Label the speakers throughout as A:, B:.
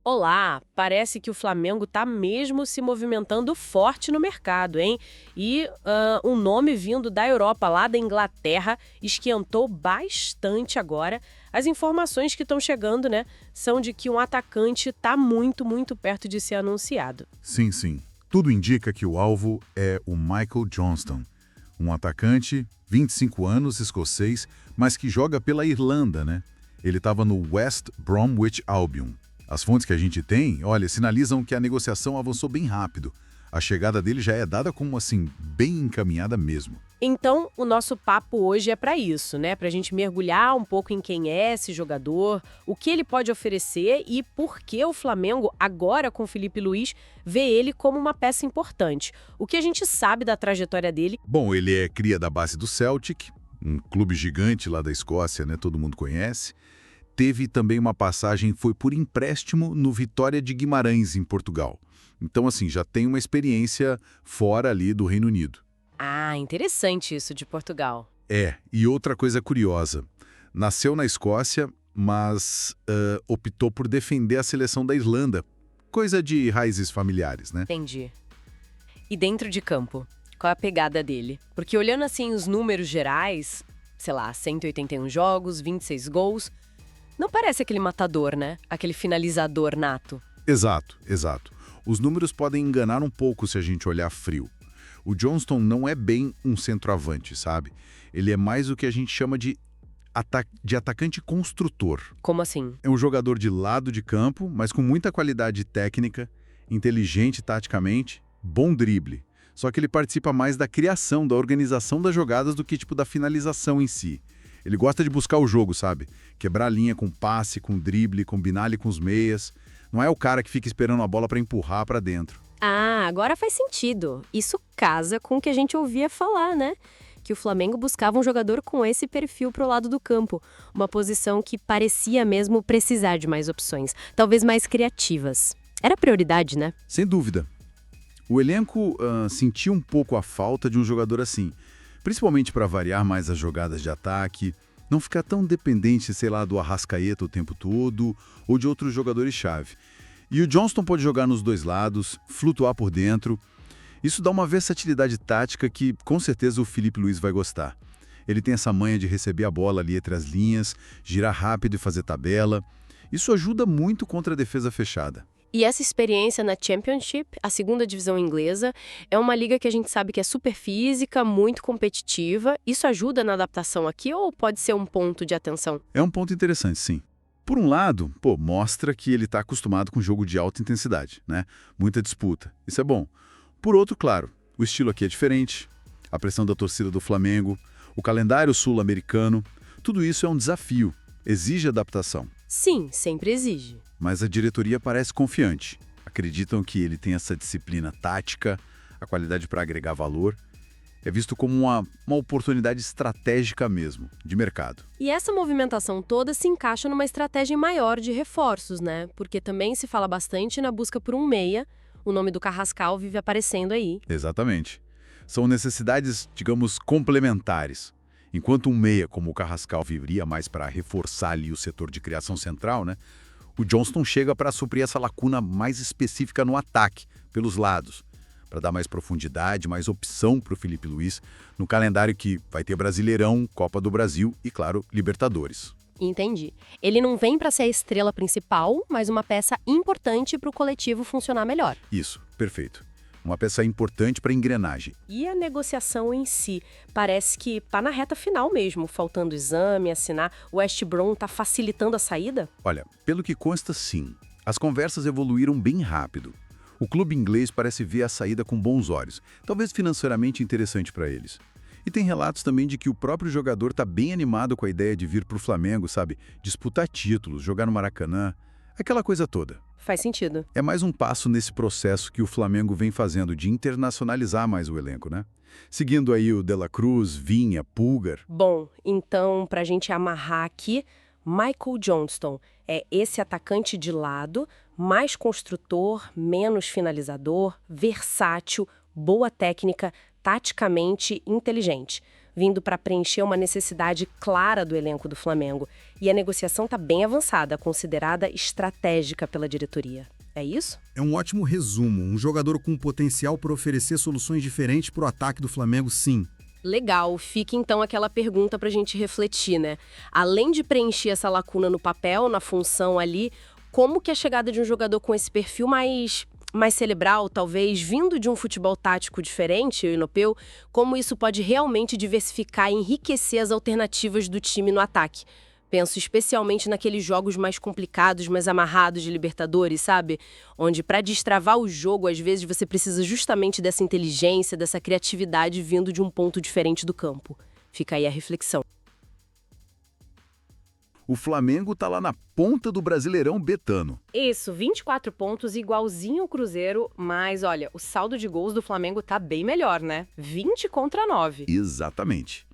A: Olá, parece que o Flamengo está mesmo se movimentando forte no mercado, hein? E um nome vindo da Europa, lá da Inglaterra, esquentou bastante agora. As informações que estão chegando, né, são de que um atacante está muito, muito perto de ser anunciado.
B: Sim, sim. Tudo indica que o alvo é o Michael Johnston, um atacante, 25 anos, escocês, mas que joga pela Irlanda, né? Ele estava no West Bromwich Albion. As fontes que a gente tem, olha, sinalizam que a negociação avançou bem rápido. A chegada dele já é dada como, assim, bem encaminhada mesmo.
A: Então, o nosso papo hoje é para isso, né? Para a gente mergulhar um pouco em quem é esse jogador, o que ele pode oferecer e por que o Flamengo, agora com o Filipe Luís, vê ele como uma peça importante. O que a gente sabe da trajetória dele?
B: Bom, ele é cria da base do Celtic, um clube gigante lá da Escócia, né? Todo mundo conhece. Teve também uma passagem, foi por empréstimo no Vitória de Guimarães, em Portugal. Então, assim, já tem uma experiência fora ali do Reino Unido.
A: Ah, interessante isso de Portugal.
B: E outra coisa curiosa, nasceu na Escócia, mas optou por defender a seleção da Irlanda. Coisa de raízes familiares, né?
A: Entendi. E dentro de campo, qual é a pegada dele? Porque olhando assim os números gerais, sei lá, 181 jogos, 26 gols, não parece aquele matador, né? Aquele finalizador nato.
B: Exato, exato. Os números podem enganar um pouco se a gente olhar frio. O Johnston não é bem um centroavante, sabe? Ele é mais o que a gente chama de atacante construtor.
A: Como assim?
B: É um jogador de lado de campo, mas com muita qualidade técnica, inteligente taticamente, bom drible. Só que ele participa mais da criação, da organização das jogadas do que tipo da finalização em si. Ele gosta de buscar o jogo, sabe? Quebrar a linha com passe, com drible, combinar ali com os meias. Não é o cara que fica esperando a bola para empurrar para dentro.
A: Ah, agora faz sentido. Isso casa com o que a gente ouvia falar, né? Que o Flamengo buscava um jogador com esse perfil pro lado do campo. Uma posição que parecia mesmo precisar de mais opções, talvez mais criativas. Era prioridade, né?
B: Sem dúvida. O elenco sentia um pouco a falta de um jogador assim, principalmente para variar mais as jogadas de ataque, não ficar tão dependente, sei lá, do Arrascaeta o tempo todo ou de outros jogadores-chave. E o Johnston pode jogar nos dois lados, flutuar por dentro. Isso dá uma versatilidade tática que, com certeza, o Filipe Luís vai gostar. Ele tem essa manha de receber a bola ali entre as linhas, girar rápido e fazer tabela. Isso ajuda muito contra a defesa fechada.
A: E essa experiência na Championship, a segunda divisão inglesa, é uma liga que a gente sabe que é super física, muito competitiva. Isso ajuda na adaptação aqui ou pode ser um ponto de atenção?
B: É um ponto interessante, sim. Por um lado, mostra que ele está acostumado com jogo de alta intensidade, né? Muita disputa. Isso é bom. Por outro, claro, o estilo aqui é diferente, a pressão da torcida do Flamengo, o calendário sul-americano, tudo isso é um desafio, exige adaptação.
A: Sim, sempre exige.
B: Mas a diretoria parece confiante. Acreditam que ele tem essa disciplina tática, a qualidade para agregar valor. É visto como uma oportunidade estratégica mesmo, de mercado.
A: E essa movimentação toda se encaixa numa estratégia maior de reforços, né? Porque também se fala bastante na busca por um meia. O nome do Carrascal vive aparecendo aí.
B: Exatamente. São necessidades, digamos, complementares. Enquanto um meia como o Carrascal viria mais para reforçar ali o setor de criação central, né? O Johnston chega para suprir essa lacuna mais específica no ataque, pelos lados, para dar mais profundidade, mais opção para o Filipe Luís, no calendário que vai ter Brasileirão, Copa do Brasil e, claro, Libertadores.
A: Entendi. Ele não vem para ser a estrela principal, mas uma peça importante para o coletivo funcionar melhor.
B: Isso, perfeito. Uma peça importante para a engrenagem.
A: E a negociação em si? Parece que tá na reta final mesmo, faltando exame, assinar. O West Brom tá facilitando a saída?
B: Olha, pelo que consta, sim. As conversas evoluíram bem rápido. O clube inglês parece ver a saída com bons olhos, talvez financeiramente interessante para eles. E tem relatos também de que o próprio jogador está bem animado com a ideia de vir para o Flamengo, sabe? Disputar títulos, jogar no Maracanã, aquela coisa toda.
A: Faz sentido.
B: É mais um passo nesse processo que o Flamengo vem fazendo de internacionalizar mais o elenco, né? Seguindo aí o De La Cruz, Vinha, Pulgar.
A: Bom, então, pra gente amarrar aqui, Michael Johnston é esse atacante de lado, mais construtor, menos finalizador, versátil, boa técnica, taticamente inteligente. vindo para preencher uma necessidade clara do elenco do Flamengo. E a negociação está bem avançada, considerada estratégica pela diretoria. É isso?
C: É um ótimo resumo. Um jogador com potencial para oferecer soluções diferentes para o ataque do Flamengo, sim.
A: Legal, fica então aquela pergunta para a gente refletir, né? Além de preencher essa lacuna no papel, na função ali, como que a chegada de um jogador com esse perfil mais cerebral, talvez, vindo de um futebol tático diferente, europeu, como isso pode realmente diversificar e enriquecer as alternativas do time no ataque? Penso especialmente naqueles jogos mais complicados, mais amarrados de Libertadores, sabe? Onde para destravar o jogo, às vezes você precisa justamente dessa inteligência, dessa criatividade vindo de um ponto diferente do campo. Fica aí a reflexão.
B: O Flamengo tá lá na ponta do Brasileirão betano.
A: Isso, 24 pontos, igualzinho o Cruzeiro, mas olha, o saldo de gols do Flamengo tá bem melhor, né? 20 contra 9.
B: Exatamente.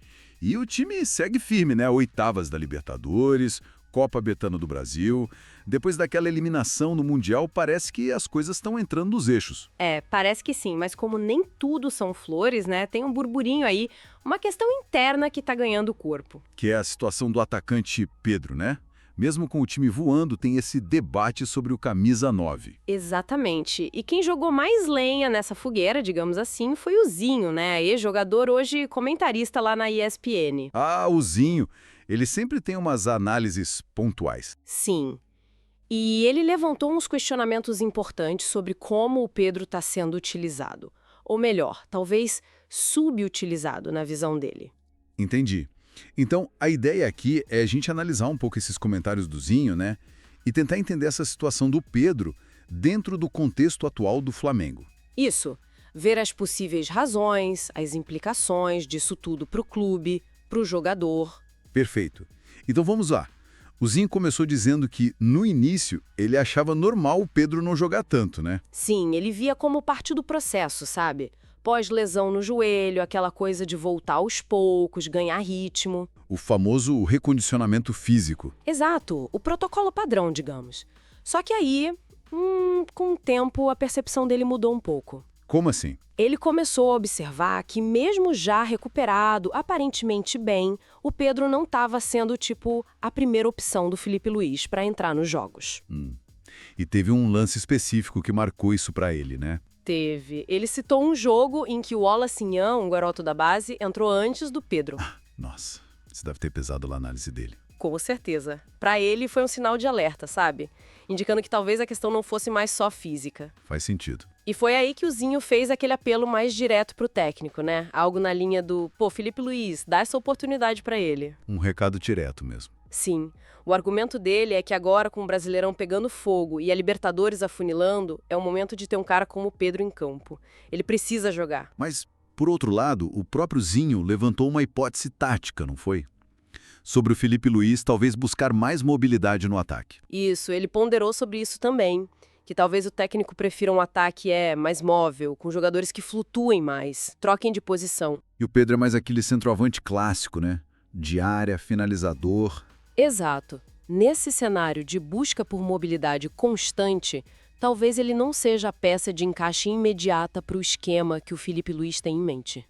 B: E o time segue firme, né? Oitavas da Libertadores, Copa Betano do Brasil. Depois daquela eliminação no Mundial, parece que as coisas estão entrando nos eixos.
A: Parece que sim, mas como nem tudo são flores, né? Tem um burburinho aí, uma questão interna que tá ganhando corpo.
B: Que é a situação do atacante Pedro, né? Mesmo com o time voando, tem esse debate sobre o camisa 9.
A: Exatamente. E quem jogou mais lenha nessa fogueira, digamos assim, foi o Zinho, né? Ex-jogador, hoje comentarista lá na ESPN.
B: Ah, o Zinho. Ele sempre tem umas análises pontuais.
A: Sim. E ele levantou uns questionamentos importantes sobre como o Pedro está sendo utilizado. Ou melhor, talvez subutilizado na visão dele.
B: Entendi. Então, a ideia aqui é a gente analisar um pouco esses comentários do Zinho, né? E tentar entender essa situação do Pedro dentro do contexto atual do Flamengo.
A: Isso. Ver as possíveis razões, as implicações disso tudo para o clube, para o jogador.
B: Perfeito. Então vamos lá. O Zinho começou dizendo que, no início, ele achava normal o Pedro não jogar tanto, né?
A: Sim, ele via como parte do processo, sabe? Pós-lesão no joelho, aquela coisa de voltar aos poucos, ganhar ritmo.
B: O famoso recondicionamento físico.
A: Exato, o protocolo padrão, digamos. Só que aí, com o tempo, a percepção dele mudou um pouco.
B: Como assim?
A: Ele começou a observar que, mesmo já recuperado, aparentemente bem, o Pedro não estava sendo, a primeira opção do Felipe Luiz para entrar nos jogos.
B: E teve um lance específico que marcou isso para ele, né?
A: Teve. Ele citou um jogo em que o Olacinhã, um garoto da base, entrou antes do Pedro.
B: Nossa, isso deve ter pesado lá a análise dele.
A: Com certeza. Para ele foi um sinal de alerta, sabe? Indicando que talvez a questão não fosse mais só física.
B: Faz sentido.
A: E foi aí que o Zinho fez aquele apelo mais direto pro técnico, né? Algo na linha do, Felipe Luiz, dá essa oportunidade para ele.
B: Um recado direto mesmo.
A: Sim. O argumento dele é que agora, com o Brasileirão pegando fogo e a Libertadores afunilando, é o momento de ter um cara como o Pedro em campo. Ele precisa jogar.
B: Mas, por outro lado, o próprio Zinho levantou uma hipótese tática, não foi? Sobre o Felipe Luiz talvez buscar mais mobilidade no ataque.
A: Isso, ele ponderou sobre isso também. Que talvez o técnico prefira um ataque mais móvel, com jogadores que flutuem mais, troquem de posição.
B: E o Pedro é mais aquele centroavante clássico, né? De área, finalizador.
A: Exato. Nesse cenário de busca por mobilidade constante, talvez ele não seja a peça de encaixe imediata para o esquema que o Felipe Luiz tem em mente.